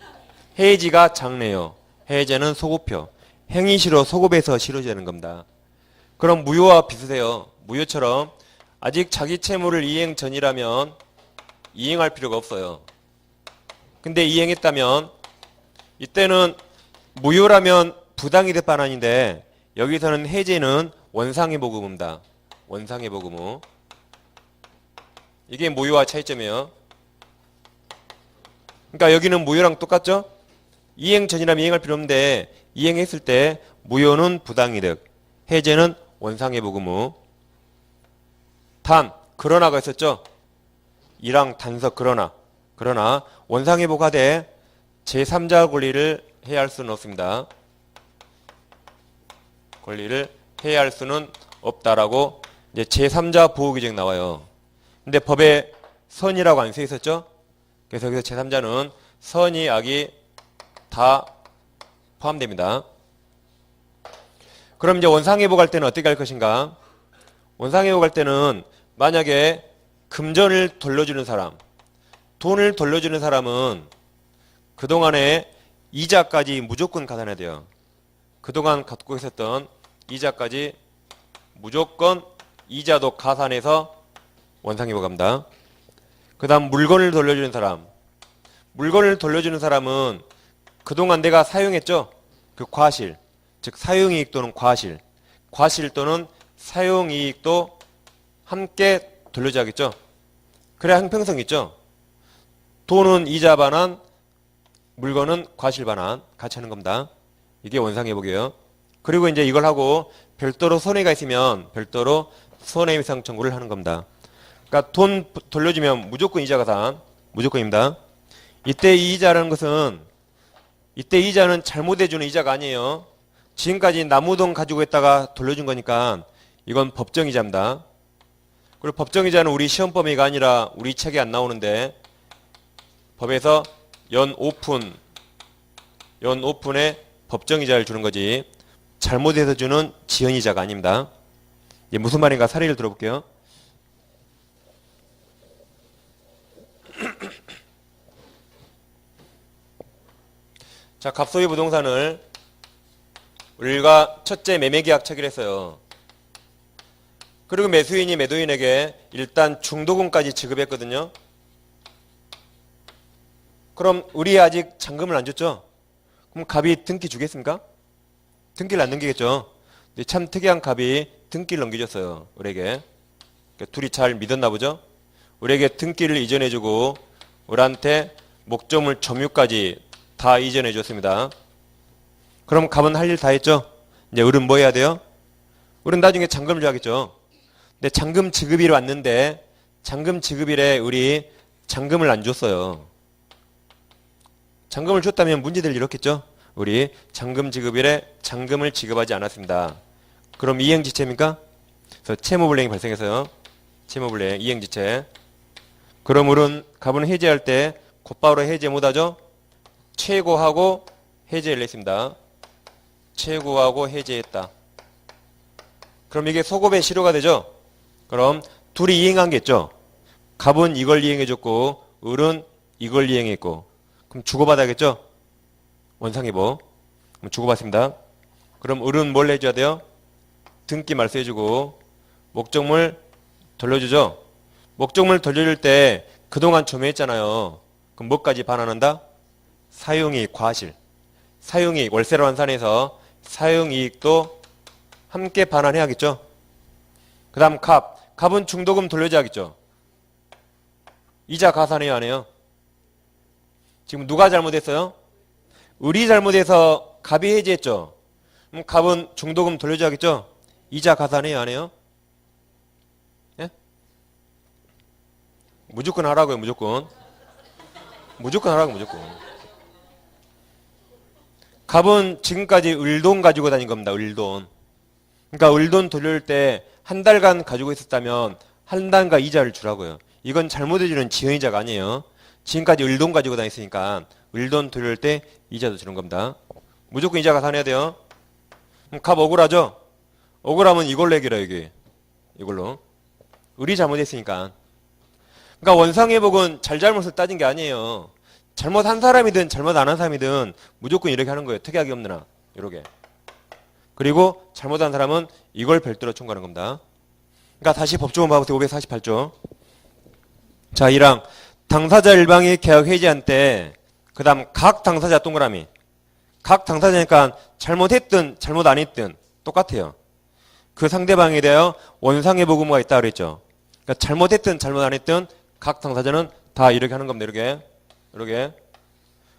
해지가 장래효. 해제는 소급효. 행위시로 소급해서 실효되는 겁니다. 그럼 무효와 비슷해요. 무효처럼 아직 자기 채무를 이행 전이라면 이행할 필요가 없어요. 근데 이행했다면 이때는 무효라면 부당이 될 반환인데 여기서는 해제는 원상회복 의무입니다. 원상회복 의무. 이게 무효와 차이점이에요. 그러니까 여기는 무효랑 똑같죠? 이행 전이라면 이행할 필요 없는데 이행했을 때 무효는 부당이득, 해제는 원상회복 의무. 단, 그러나가 있었죠? 이랑 단서 그러나 원상회복하되 제3자 권리를 해할 수는 없습니다. 권리를 해할 수는 없다라고 이제 제3자 보호 규정이 나와요. 근데 법에 선이라고 안 써 있었죠? 그래서 여기서 제3자는 선이 악이 다 포함됩니다. 그럼 이제 원상회복할 때는 어떻게 할 것인가? 원상회복할 때는 만약에 금전을 돌려주는 사람, 돈을 돌려주는 사람은 그동안에 이자까지 무조건 가산해야 돼요. 그동안 갖고 있었던 이자까지 무조건 이자도 가산해서 원상회복합니다. 그 다음 물건을 돌려주는 사람, 물건을 돌려주는 사람은 그동안 내가 사용했죠? 그 과실, 즉 사용이익 또는 과실, 과실 또는 사용이익도 함께 돌려줘야겠죠? 그래야 형평성 있죠? 돈은 이자 반환, 물건은 과실 반환 같이 하는 겁니다. 이게 원상회복이에요. 그리고 이제 이걸 하고 별도로 손해가 있으면 별도로 손해배상 청구를 하는 겁니다. 그러니까 돈 돌려주면 무조건 이자 가산, 무조건입니다. 이때 이 이자라는 것은 이때 이자는 잘못해주는 이자가 아니에요. 지금까지 남의 돈 가지고 있다가 돌려준 거니까 이건 법정이자입니다. 그리고 법정이자는 우리 시험 범위가 아니라 우리 책에 안 나오는데 법에서 연 오픈에 법정이자를 주는 거지 잘못해서 주는 지연이자가 아닙니다. 이게 무슨 말인가 사례를 들어볼게요. 자, 갑소유 부동산을 우리가 첫째 매매계약 체결했어요. 그리고 매수인이 매도인에게 일단 중도금까지 지급했거든요. 그럼 우리 아직 잔금을 안 줬죠? 그럼 갑이 등기 주겠습니까? 등기를 안 넘기겠죠. 근데 참 특이한 갑이 등기를 넘겨줬어요. 우리에게. 그러니까 둘이 잘 믿었나 보죠? 우리에게 등기를 이전해주고 우리한테 목적물 점유까지 다 이전해줬습니다. 그럼 갑은 할 일 다 했죠? 이제 을은 뭐 해야 돼요? 을은 나중에 잔금을 줘야겠죠. 근데 잔금 지급일이 왔는데 잔금 지급일에 우리 잔금을 안 줬어요. 잔금을 줬다면 문제될 일 없겠죠? 우리 잔금 지급일에 잔금을 지급하지 않았습니다. 그럼 이행지체입니까? 그래서 채무불이행이 발생해서요. 채무불이행, 이행지체. 그럼 을은 갑은 해지할 때 곧바로 해지 못하죠? 최고하고 해지를 했습니다. 최고하고 해지했다. 그럼 이게 소급의 실효가 되죠? 그럼 둘이 이행한 게 있죠? 갑은 이걸 이행해줬고 을은 이걸 이행했고 그럼 주고받아야겠죠? 원상회복. 그럼 주고받습니다. 그럼 을은 뭘 해줘야 돼요? 등기 말소해주고 목적물 돌려주죠? 목적물 돌려줄 때 그동안 점유했잖아요. 그럼 뭐까지 반환한다? 사용이익 과실. 사용이익 월세로 환산해서 사용이익도 함께 반환해야겠죠? 그 다음 갑은 중도금 돌려줘야겠죠? 이자 가산해야 하네요. 지금 누가 잘못했어요? 을이 잘못해서 갑이 해지했죠? 그럼 갑은 중도금 돌려줘야겠죠? 이자 가산해야 하네요. 예? 무조건 하라고요. 무조건 하라고 무조건. 갑은 지금까지 을돈 가지고 다닌 겁니다. 을돈. 그러니까 을돈 돌려줄 때 한 달간 가지고 있었다면 한 달간 이자를 주라고요. 이건 잘못해주는 지연이자가 아니에요. 지금까지 을돈 가지고 다녔으니까 을돈 돌려줄 때 이자도 주는 겁니다. 무조건 이자 가산해야 돼요. 그럼 갑 억울하죠? 억울하면 이걸로 해결해 여기. 이걸로. 을이 잘못했으니까. 그러니까 원상회복은 잘잘못을 따진 게 아니에요. 잘못한 사람이든 잘못 안 한 사람이든 무조건 이렇게 하는 거예요. 특이하게 없는 한. 이렇게. 그리고 잘못한 사람은 이걸 별도로 청구하는 겁니다. 그러니까 다시 법조문 봐보세요. 548조. 자, 1항. 당사자 일방이 계약 해지한 때 그 다음 각 당사자 동그라미. 각 당사자니까 잘못했든 잘못 안 했든 똑같아요. 그 상대방에 대하여 원상회복 의무가 있다 그랬죠. 그러니까 잘못했든 잘못 안 했든 각 당사자는 다 이렇게 하는 겁니다. 이렇게.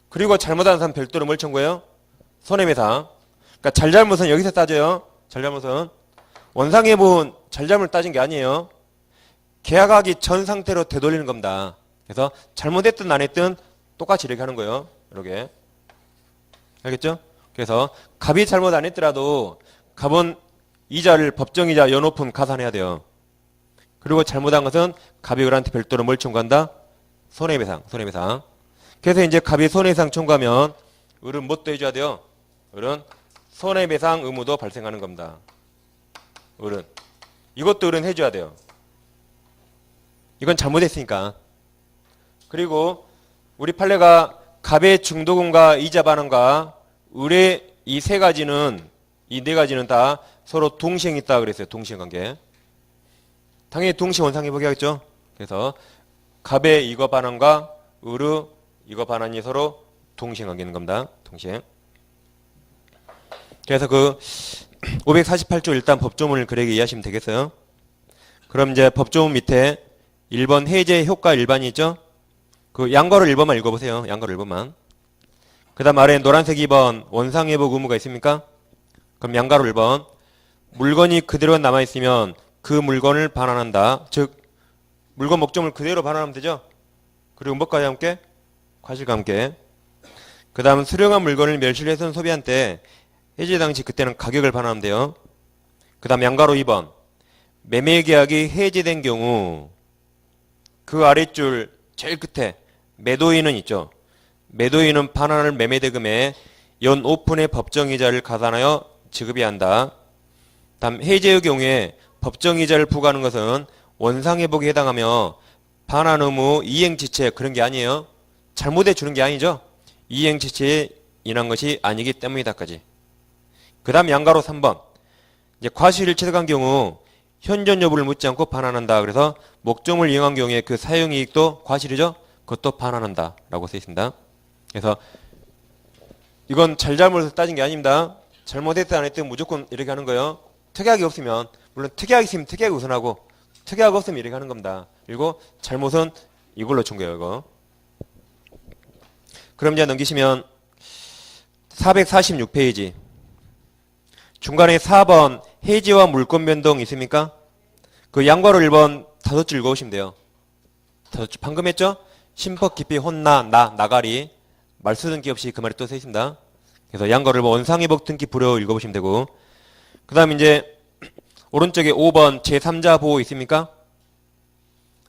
그리고 잘못한 사람 별도로 뭘 청구해요? 손해배상. 그러니까 잘잘못은 여기서 따져요. 잘잘못은. 원상회복은 잘잘못을 따진 게 아니에요. 계약하기 전 상태로 되돌리는 겁니다. 그래서 잘못했든 안 했든 똑같이 이렇게 하는 거예요. 이렇게. 알겠죠? 그래서 갑이 잘못 안 했더라도 갑은 이자를 법정이자 연오품 가산해야 돼요. 그리고 잘못한 것은 갑이 을한테 별도로 뭘 청구한다? 손해배상. 그래서 이제 갑이 손해배상 청구하면 을은 뭣도 해줘야 돼요? 을은 손해배상 의무도 발생하는 겁니다. 을은. 이것도 을은 해줘야 돼요. 이건 잘못했으니까. 그리고 우리 판례가 갑의 중도금과 이자 반환과 을의 이 세 가지는 이 네 가지는 다 서로 동시행 있다 그랬어요. 동시행 관계. 당연히 동시 원상회복이 하겠죠. 그래서 갑의 이거 반환과 을의 이거 반환이 서로 동시행하게 겁니다. 동시행. 그래서 그 548조 일단 법조문을 그렇게 이해하시면 되겠어요. 그럼 이제 법조문 밑에 1번 해제 효과 일반이 있죠? 그 양괄호 1번만 읽어보세요. 양괄호 1번만. 그 다음 아래 노란색 2번 원상회복 의무가 있습니까? 그럼 양괄호 1번. 물건이 그대로 남아있으면 그 물건을 반환한다. 즉 물건 목적물 그대로 반환하면 되죠? 그리고 뭐까지 함께? 과실과 함께. 그 다음 수령한 물건을 멸실해서는 소비한 때 해제 당시 그때는 가격을 반환하면 돼요. 그 다음 양괄호 2번. 매매계약이 해제된 경우 그 아랫줄 제일 끝에 매도인은 있죠. 매도인은 반환할 매매대금에 연 5푼의 법정이자를 가산하여 지급해야 한다. 다음 해제의 경우에 법정이자를 부과하는 것은 원상회복에 해당하며 반환 의무 이행지체 그런 게 아니에요. 잘못해 주는 게 아니죠. 이행지체에 인한 것이 아니기 때문이다까지. 그 다음 양가로 3번. 이제 과실을 취득한 경우 현존 여부를 묻지 않고 반환한다. 그래서 목적물 이용한 경우에 그 사용이익도 과실이죠. 그것도 반환한다. 라고 써 있습니다. 그래서 이건 잘잘못을 따진 게 아닙니다. 잘못했든 안 했든 무조건 이렇게 하는 거예요. 특약이 없으면, 물론 특약이 있으면 특약이 우선하고 특약 없으면 이렇게 하는 겁니다. 그리고 잘못은 이걸로 준 거예요. 이거. 그럼 이제 넘기시면 446페이지. 중간에 4번 해지와 물권 변동 있습니까? 그 양괄호 1번 5줄 읽어오시면 돼요. 5줄 방금 했죠? 심법 깊이 혼나 나가리 말수 등기 없이 그 말이 또 써 있습니다. 그래서 양괄호 1번 원상회복 등기 불여 읽어보시면 되고 그 다음 이제 오른쪽에 5번 제3자 보호 있습니까?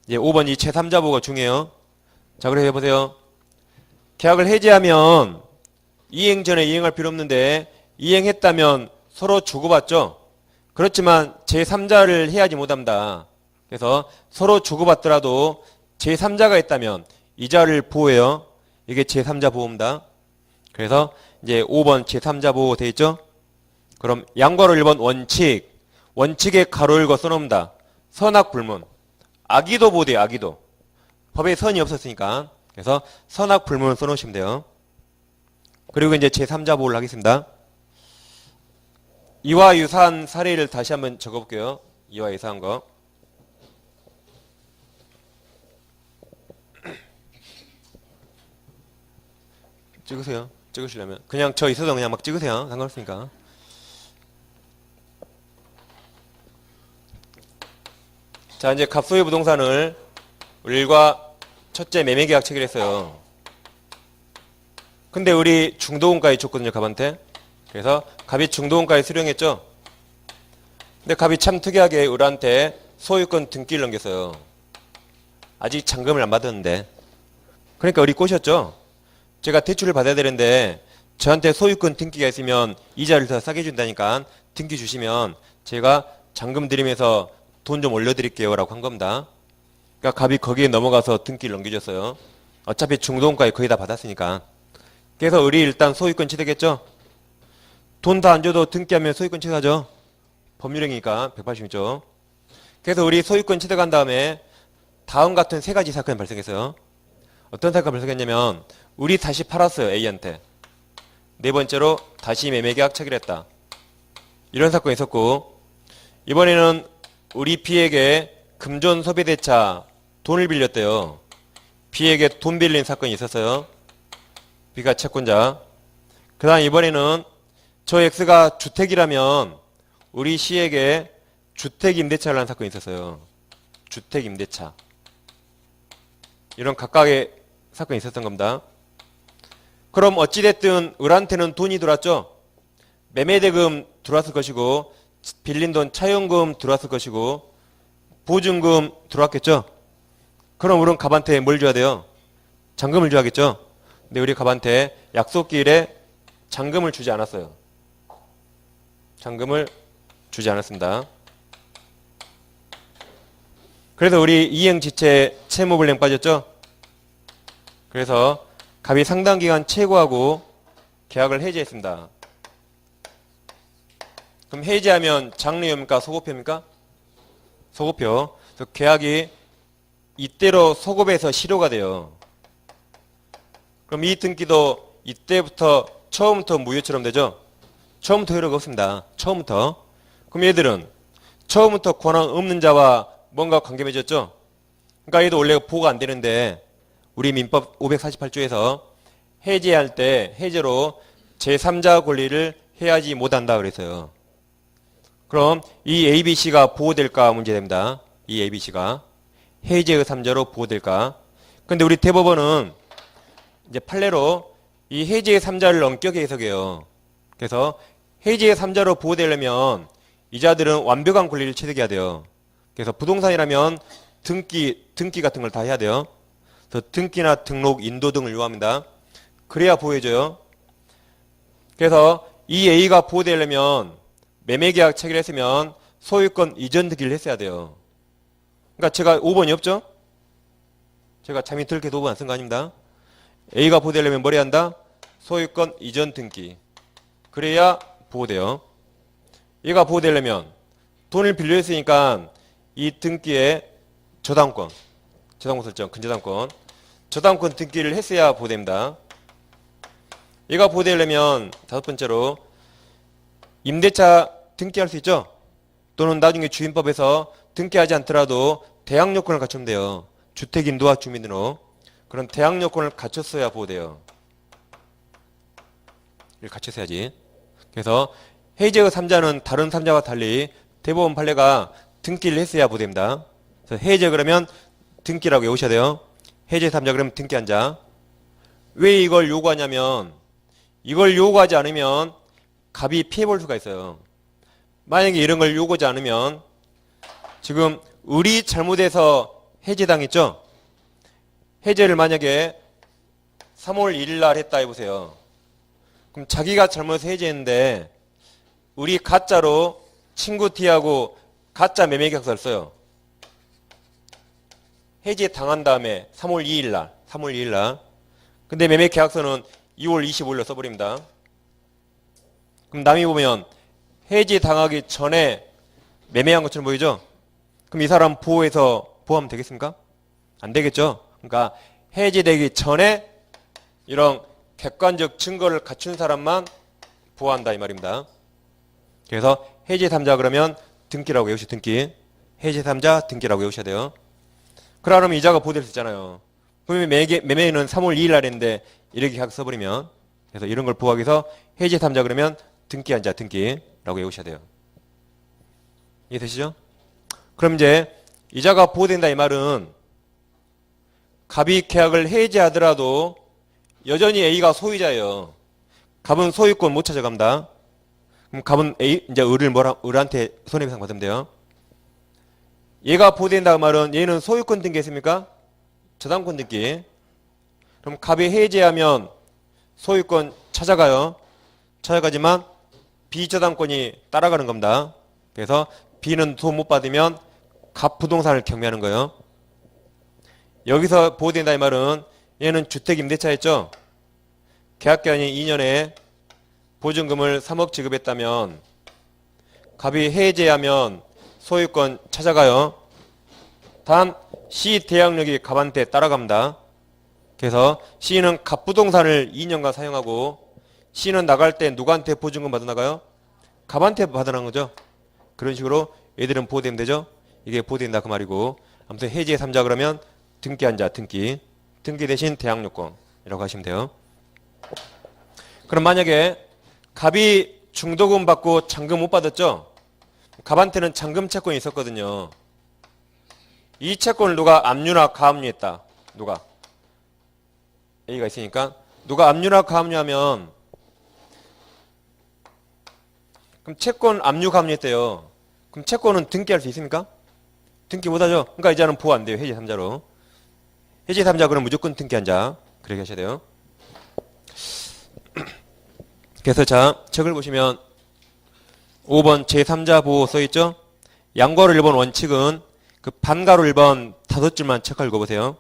이제 5번 이 제3자 보호가 중요해요. 자, 그래서 해보세요. 계약을 해지하면 이행 전에 이행할 필요 없는데 이행했다면 서로 주고받죠. 그렇지만 제3자를 해야지 못합니다. 그래서 서로 주고받더라도 제3자가 있다면 이자를 보호해요. 이게 제3자 보호입니다. 그래서 이제 5번 제3자 보호 돼 있죠. 그럼 양괄호 1번 원칙. 원칙에 가로 읽어 써놓습니다. 선악불문. 악의도 보호돼요. 악의도. 법에 선이 없었으니까. 그래서 선악불문을 써놓으시면 돼요. 그리고 이제 제3자 보호를 하겠습니다. 이와 유사한 사례를 다시 한번 적어볼게요. 이와 유사한 거. 찍으세요. 찍으시려면. 그냥 저 있어도 그냥 막 찍으세요. 상관없으니까. 자, 이제 갑소유 부동산을 우리가 첫째 매매계약 체결했어요. 근데 우리 중도금까지 줬거든요. 갑한테. 그래서 갑이 중도금까지 수령했죠. 근데 갑이 참 특이하게 을한테 소유권 등기를 넘겼어요. 아직 잔금을 안 받았는데. 그러니까 을이 꼬셨죠. 제가 대출을 받아야 되는데 저한테 소유권 등기가 있으면 이자를 더 싸게 준다니까 등기 주시면 제가 잔금 드리면서 돈 좀 올려드릴게요 라고 한 겁니다. 그러니까 갑이 거기에 넘어가서 등기를 넘겨줬어요. 어차피 중도금까지 거의 다 받았으니까. 그래서 을이 일단 소유권 취득했죠. 돈 다 안 줘도 등기하면 소유권 취득하죠. 법률행위니까 180조. 그래서 우리 소유권 취득한 다음에 다음 같은 세 가지 사건이 발생했어요. 어떤 사건이 발생했냐면 우리 다시 팔았어요. A한테. 네 번째로 다시 매매계약 체결했다. 이런 사건이 있었고 이번에는 우리 B에게 금전 소비대차 돈을 빌렸대요. B에게 돈 빌린 사건이 있었어요. B가 채권자. 그 다음 이번에는 저 X가 주택이라면 우리 C에게 주택임대차를 한 사건이 있었어요. 주택임대차. 이런 각각의 사건이 있었던 겁니다. 그럼 어찌됐든 을한테는 돈이 들어왔죠. 매매대금 들어왔을 것이고 빌린 돈 차용금 들어왔을 것이고 보증금 들어왔겠죠. 그럼 우리는 갑한테 뭘 줘야 돼요? 잔금을 줘야겠죠. 근데 우리 갑한테 약속기일에 잔금을 주지 않았어요. 잔금을 주지 않았습니다. 그래서 우리 이행지체 채무불이행 빠졌죠. 그래서 갑이 상당 기간 최고하고 계약을 해지했습니다. 그럼 해지하면 장려입니까? 소급표입니까? 소급표. 그래서 계약이 이때로 소급해서 실효가 돼요. 그럼 이 등기도 이때부터 처음부터 무효처럼 되죠? 처음부터 효력이 없습니다. 처음부터. 그럼 얘들은 처음부터 권한 없는 자와 뭔가 관계 맺었죠? 그러니까 얘도 원래 보호가 안 되는데 우리 민법 548조에서 해제할 때 해제로 제3자 권리를 해야지 못한다 그래서요. 그럼 이 ABC가 보호될까 문제됩니다. 이 ABC가 해제의 3자로 보호될까? 근데 우리 대법원은 이제 판례로 이 해제의 3자를 엄격히 해석해요. 그래서 해제의 3자로 보호되려면 이자들은 완벽한 권리를 취득해야 돼요. 그래서 부동산이라면 등기 같은 걸 다 해야 돼요. 그래서 등기나 등록, 인도 등을 요합니다. 그래야 보호해줘요. 그래서 이 A가 보호되려면 매매계약 체결했으면 소유권 이전 등기를 했어야 돼요. 그러니까 제가 5번이 없죠? 제가 잠이 들게도 5번 안 쓴 거 아닙니다. A가 보호되려면 뭘 해야 한다? 소유권 이전 등기. 그래야 보호돼요. 얘가 보호되려면 돈을 빌려했으니까 이 등기에 저당권 설정, 저당권 등기를 했어야 보호됩니다. 얘가 보호되려면 다섯 번째로 임대차 등기할 수 있죠? 또는 나중에 주임법에서 등기하지 않더라도 대항 요건을 갖추면 돼요. 주택인도와 주민등록. 그런 대항 요건을 갖췄어야 보호돼요. 이걸 갖췄어야지. 그래서 해제의 3자는 다른 3자와 달리 대법원 판례가 등기를 했어야 보호됩니다. 그래서 해제 그러면 등기라고 외우셔야 돼요. 해제 3자 그러면 등기한 자. 왜 이걸 요구하냐면 이걸 요구하지 않으면 갑이 피해볼 수가 있어요. 만약에 이런 걸 요구하지 않으면 지금 을이 잘못해서 해제당했죠? 해제를 만약에 3월 1일 날 했다 해보세요. 그럼 자기가 잘못해서 해제했는데 을이 가짜로 친구 T하고 가짜 매매계약서를 써요. 해제 당한 다음에 3월 2일 날. 근데 매매계약서는 2월 25일로 써버립니다. 그럼 남이 보면 해제 당하기 전에 매매한 것처럼 보이죠? 그럼 이 사람 보호하면 되겠습니까? 안 되겠죠? 그러니까 해제되기 전에 이런 객관적 증거를 갖춘 사람만 보호한다 이 말입니다. 그래서 해제 3자 그러면 등기라고 외우셔야 등기. 해제 3자 등기라고 외우셔야 돼요. 그러면 이자가 보호될 수 있잖아요. 그러면 매매는 3월 2일 날 했는데 이렇게 계약 써버리면 그래서 이런 걸 보호하기 위해서 해제 3자 그러면 등기한 자 등기라고 외우셔야 돼요. 이해되시죠? 그럼 이제 이자가 보호된다 이 말은 갑이 계약을 해제하더라도 여전히 A가 소유자예요. 갑은 소유권 못 찾아갑니다. 그럼 갑은 이제 을한테 손해배상 받으면 돼요. 얘가 보호된다 그 말은 얘는 소유권 등기했습니까? 저당권 등기. 그럼 갑이 해제하면 소유권 찾아가요. 찾아가지만 비저당권이 따라가는 겁니다. 그래서 B는 돈 못 받으면 갑 부동산을 경매하는 거예요. 여기서 보호된다 이 말은 얘는 주택 임대차였죠. 계약기간이 2년에 보증금을 3억 지급했다면 갑이 해제하면 소유권 찾아가요. 단 C 대항력이 갑한테 따라갑니다. 그래서 C는 갑 부동산을 2년간 사용하고 C는 나갈 때 누구한테 보증금 받아나가요? 갑한테 받아나간 거죠. 그런 식으로 얘들은 보호되면 되죠. 이게 보호된다 그 말이고 아무튼 해제 3자 그러면 등기한 자 등기 대신 대항요건이라고 하시면 돼요. 그럼 만약에 갑이 중도금 받고 잔금 못 받았죠. 갑한테는 잔금 채권이 있었거든요. 이 채권을 누가 압류나 가압류했다. 누가? A가 있으니까 누가 압류나 가압류하면 그럼 채권 압류 가압류했대요. 그럼 채권은 등기할 수 있습니까? 등기 못하죠. 그러니까 이자는 보호 안 돼요. 해제 3자로. 해제 3자 그럼 무조건 등기한 자. 그렇게 하셔야 돼요. 그래서 자 책을 보시면 5번 제3자 보호 써있죠. 양괄호 1번 원칙은 그 반괄호 1번 5줄만 체크하고 읽어보세요.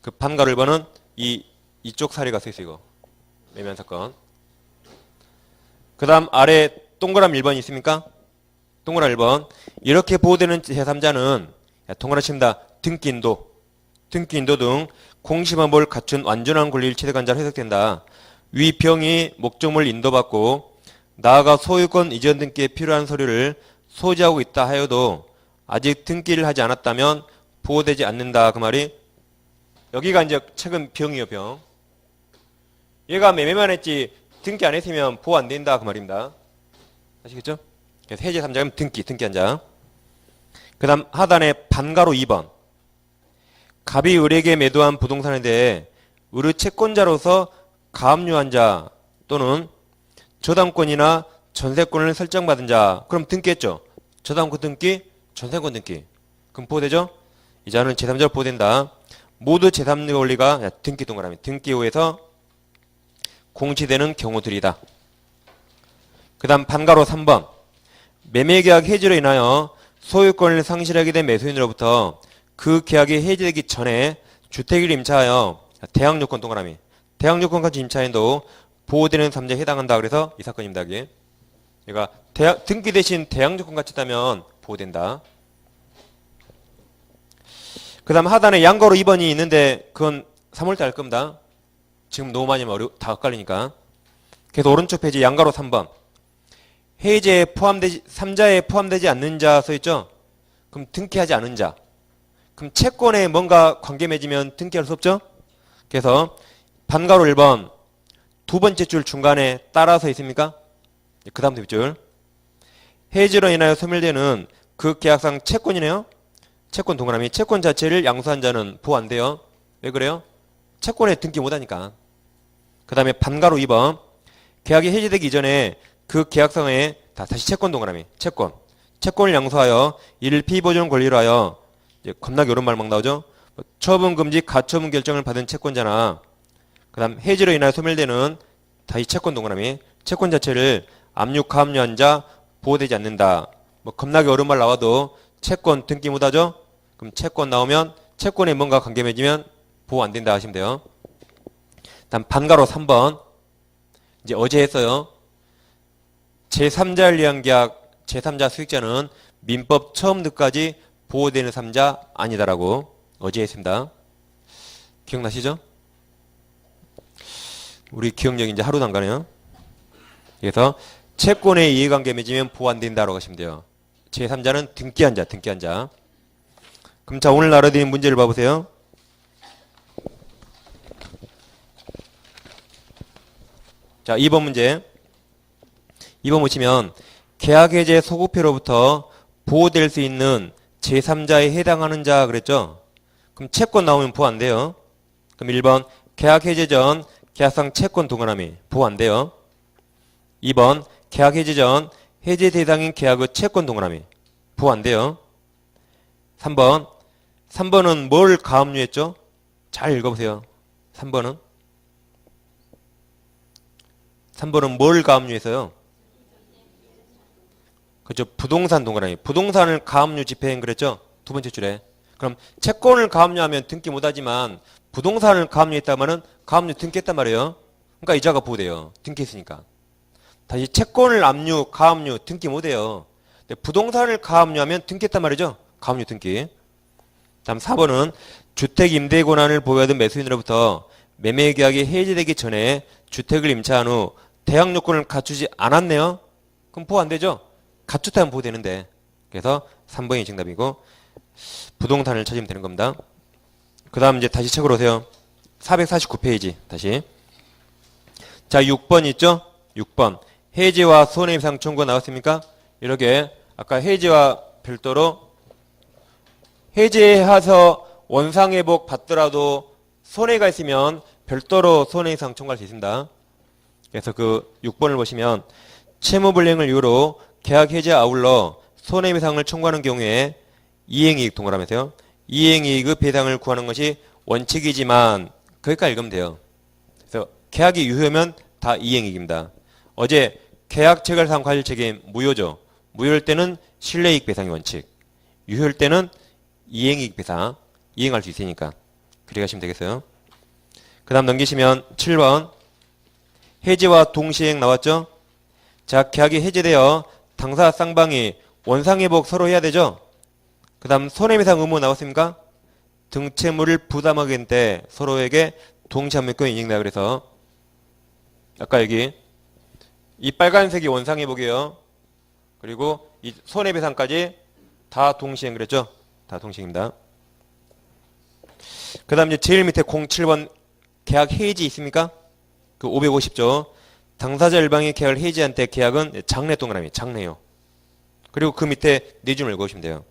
그 반괄호 1번은 이쪽 사례가 써있어요. 이거 매매한 사건. 그 다음 아래 동그라미 1번 있습니까? 동그라미 1번. 이렇게 보호되는 제3자는 동그라미 칩니다. 등기인도 등 공시마법을 갖춘 완전한 권리를 취득한 자로 해석된다. 위 병이 목적물 인도받고 나아가 소유권 이전 등기에 필요한 서류를 소지하고 있다 하여도 아직 등기를 하지 않았다면 보호되지 않는다. 그 말이 여기가 이제 최근 병이요, 병. 얘가 매매만 했지 등기 안 했으면 보호 안 된다. 그 말입니다. 아시겠죠? 그래서 해제 3자면 등기한 자. 그 다음 하단에 반가로 2번. 갑이 을에게 매도한 부동산에 대해 을의 채권자로서 가압류한 자 또는 저당권이나 전세권을 설정받은 자. 그럼 등기했죠? 저당권 등기, 전세권 등기. 그럼 보호되죠? 이 자는 제3자로 보호된다. 모두 제3의 권리가 등기 동그라미. 등기 후에서 공시되는 경우들이다. 그 다음 반가로 3번. 매매계약 해지로 인하여 소유권을 상실하게 된 매수인으로부터 그 계약이 해지되기 전에 주택을 임차하여 대항요건 동그라미. 대항요건까지 임차인도 보호되는 3자에 해당한다. 그래서 이 사건입니다. 여기. 그러니까 등기 대신 대항요건 같이 있다면 보호된다. 그 다음 하단에 양가로 2번이 있는데 그건 3월때 할 겁니다. 지금 너무 많이 하면 다 헷갈리니까. 그래서 오른쪽 페이지 양가로 3번. 해제에 포함되지, 3자에 포함되지 않는 자 써있죠? 그럼 등기하지 않은 자. 그럼 채권에 뭔가 관계 맺으면 등기할 수 없죠? 그래서 반가로 1번. 두 번째 줄 중간에 따라서 있습니까? 그 다음 뒷줄. 해지로 인하여 소멸되는 그 계약상 채권이네요? 채권 동그라미. 채권 자체를 양수한 자는 보호 안 돼요. 왜 그래요? 채권에 등기 못하니까. 그 다음에 반가로 2번. 계약이 해지되기 이전에 그 계약상에 다시 채권 동그라미. 채권을 양수하여 이를 피보존 권리로 하여 이제 겁나게 이런 말 막 나오죠. 처분 금지 가처분 결정을 받은 채권자나 그 다음 해지로 인하여 소멸되는 다시 채권 동그라미. 채권 자체를 압류 가압류한 자 보호되지 않는다. 뭐 겁나게 어려운 말 나와도 채권 등기 못하죠? 그럼 채권 나오면 채권에 뭔가 관계 맺으면 보호 안 된다 하시면 돼요. 다음 반가로 3번. 이제 어제 했어요. 제3자를 위한 계약, 제3자 수익자는 민법 처음부터까지 보호되는 3자 아니다라고 어제 했습니다. 기억나시죠? 우리 기억력이 이제 하루도 안 가네요. 그래서 채권에 이해관계 맺으면 보호 안 된다라고 하시면 돼요. 제3자는 등기한 자. 그럼 자, 오늘 알아드린 문제를 봐보세요. 자, 2번 문제. 2번 보시면 계약 해제 소급표로부터 보호될 수 있는 제3자에 해당하는 자 그랬죠? 그럼 채권 나오면 보호 안 돼요. 그럼 1번 계약 해제 전 계약상 채권 동그라미 보호 안 돼요. 2번 계약 해제 전 해제 대상인 계약의 채권 동그라미 보호 안 돼요. 3번은 뭘 가압류했죠? 잘 읽어보세요. 3번은 뭘 가압류했어요? 그렇죠. 부동산 동그라미. 부동산을 가압류 집행 그랬죠? 두 번째 줄에. 그럼 채권을 가압류하면 등기 못하지만 부동산을 가압류했다면은 가압류 등기했단 말이에요. 그러니까 이자가 보호돼요. 등기했으니까. 다시 채권을 압류, 가압류 등기 못해요. 근데 부동산을 가압류하면 등기했단 말이죠. 가압류 등기. 다음 4번은 주택 임대 권한을 보유하던 매수인으로부터 매매 계약이 해지되기 전에 주택을 임차한 후 대항 요건을 갖추지 않았네요. 그럼 보호 안 되죠? 갖췄다면 보호되는데. 그래서 3번이 정답이고 부동산을 찾으면 되는 겁니다. 그 다음 이제 다시 책으로 오세요. 449페이지 다시. 자, 6번 있죠? 6번. 해지와 손해배상 청구가 나왔습니까? 이렇게 아까 해지와 별도로 해지해서 원상회복 받더라도 손해가 있으면 별도로 손해배상 청구할 수 있습니다. 그래서 그 6번을 보시면 채무불이행을 이유로 계약 해지 아울러 손해배상을 청구하는 경우에 이행이익 동그라면서요. 이행이익의 배상을 구하는 것이 원칙이지만 거기까지 읽으면 돼요. 그래서 계약이 유효면 다 이행이익입니다. 어제 계약 체결상 과실 책임 무효죠. 무효일 때는 실내이익 배상의 원칙. 유효일 때는 이행이익 배상. 이행할 수 있으니까. 그렇게 하시면 되겠어요. 그 다음 넘기시면 7번. 해지와 동시행 나왔죠? 자, 계약이 해지되어 당사 쌍방이 원상회복 서로 해야 되죠? 그 다음 손해배상 의무 나왔습니까? 등채무를 부담하게 될 때 서로에게 동시한면권 이익나. 그래서 아까 여기 이 빨간색이 원상회복이에요. 그리고 이 손해배상까지 다 동시행 그랬죠? 다 동시행입니다. 그 다음 이제 제일 밑에 07번 계약 해지 있습니까? 그 550조. 당사자 일방이 계약을 해지한 때 계약은 장래 동그라미, 장래요. 그리고 그 밑에 내준을 읽으시면 돼요.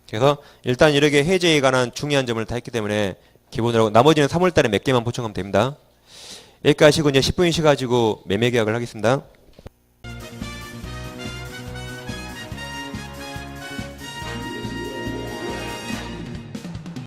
그래서 일단 이렇게 해지에 관한 중요한 점을 다 했기 때문에 기본으로 나머지는 3월달에 몇 개만 보충하면 됩니다. 여기까지 하시고 이제 10분 쉬가지고 매매 계약을 하겠습니다.